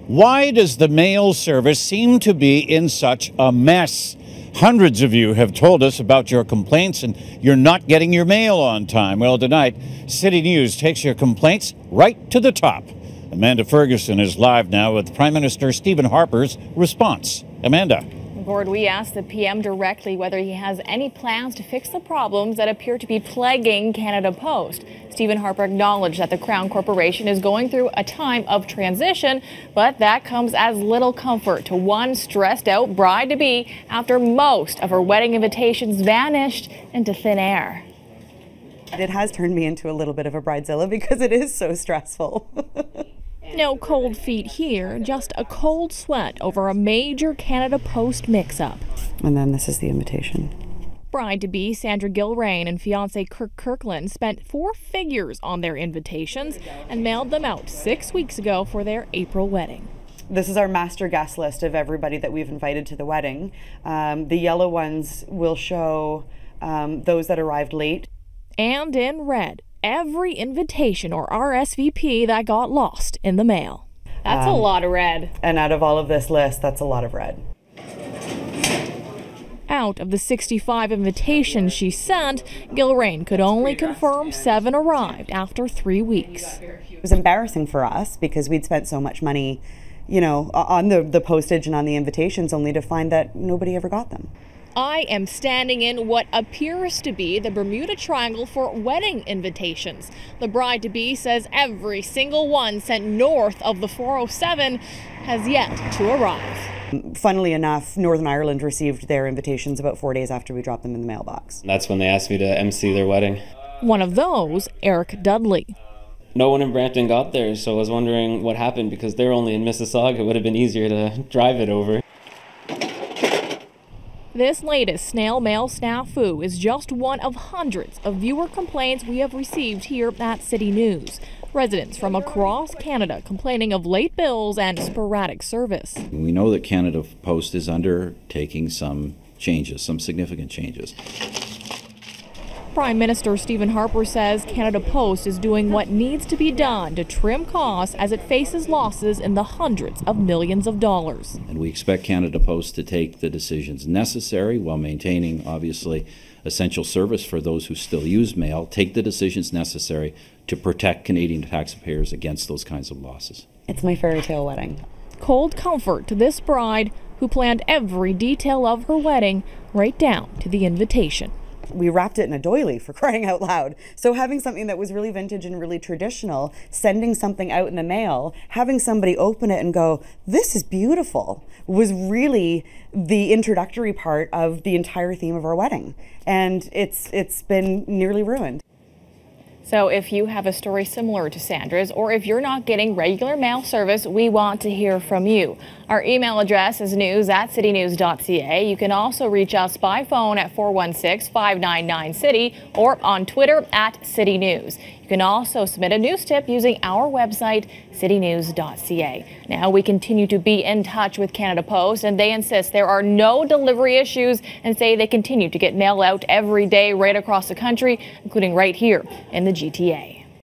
Why does the mail service seem to be in such a mess? Hundreds of you have told us about your complaints and you're not getting your mail on time. Well, tonight, City News takes your complaints right to the top. Amanda Ferguson is live now with Prime Minister Stephen Harper's response. Amanda. Board, we asked the PM directly whether he has any plans to fix the problems that appear to be plaguing Canada Post. Stephen Harper acknowledged that the Crown Corporation is going through a time of transition, but that comes as little comfort to one stressed-out bride-to-be after most of her wedding invitations vanished into thin air. It has turned me into a little bit of a bridezilla because it is so stressful. No cold feet here, just a cold sweat over a major Canada Post mix-up. And then this is the invitation. Bride-to-be Sandra Gilraine and fiancé Kirk Kirkland spent 4 figures on their invitations and mailed them out 6 weeks ago for their April wedding. This is our master guest list of everybody that we've invited to the wedding. The yellow ones will show those that arrived late. And in red, every invitation or RSVP that got lost in the mail. That's a lot of red. And out of all of this list, that's a lot of red. Out of the 65 invitations she sent, Gilraine could only confirm 7 arrived after 3 weeks. It was embarrassing for us because we'd spent so much money, you know, on the postage and on the invitations, only to find that nobody ever got them. I am standing in what appears to be the Bermuda Triangle for wedding invitations. The bride-to-be says every single one sent north of the 407 has yet to arrive. Funnily enough, Northern Ireland received their invitations about 4 days after we dropped them in the mailbox. That's when they asked me to MC their wedding. One of those, Eric Dudley. No one in Brampton got there, so I was wondering what happened because they're only in Mississauga. It would have been easier to drive it over. This latest snail mail snafu is just one of hundreds of viewer complaints we have received here at City News. Residents from across Canada complaining of late bills and sporadic service. We know that Canada Post is undertaking some changes, some significant changes. Prime Minister Stephen Harper says Canada Post is doing what needs to be done to trim costs as it faces losses in the hundreds of millions of dollars. And we expect Canada Post to take the decisions necessary while maintaining, obviously, essential service for those who still use mail, take the decisions necessary to protect Canadian taxpayers against those kinds of losses. It's my fairy tale wedding. Cold comfort to this bride who planned every detail of her wedding right down to the invitation. We wrapped it in a doily, for crying out loud. So having something that was really vintage and really traditional, sending something out in the mail, having somebody open it and go, "This is beautiful," was really the introductory part of the entire theme of our wedding. And it's been nearly ruined. So if you have a story similar to Sandra's, or if you're not getting regular mail service, we want to hear from you. Our email address is news@citynews.ca. You can also reach us by phone at 416-599-CITY or on Twitter @CityNews. You can also submit a news tip using our website, citynews.ca. Now, we continue to be in touch with Canada Post, and they insist there are no delivery issues and say they continue to get mail out every day right across the country, including right here in the GTA.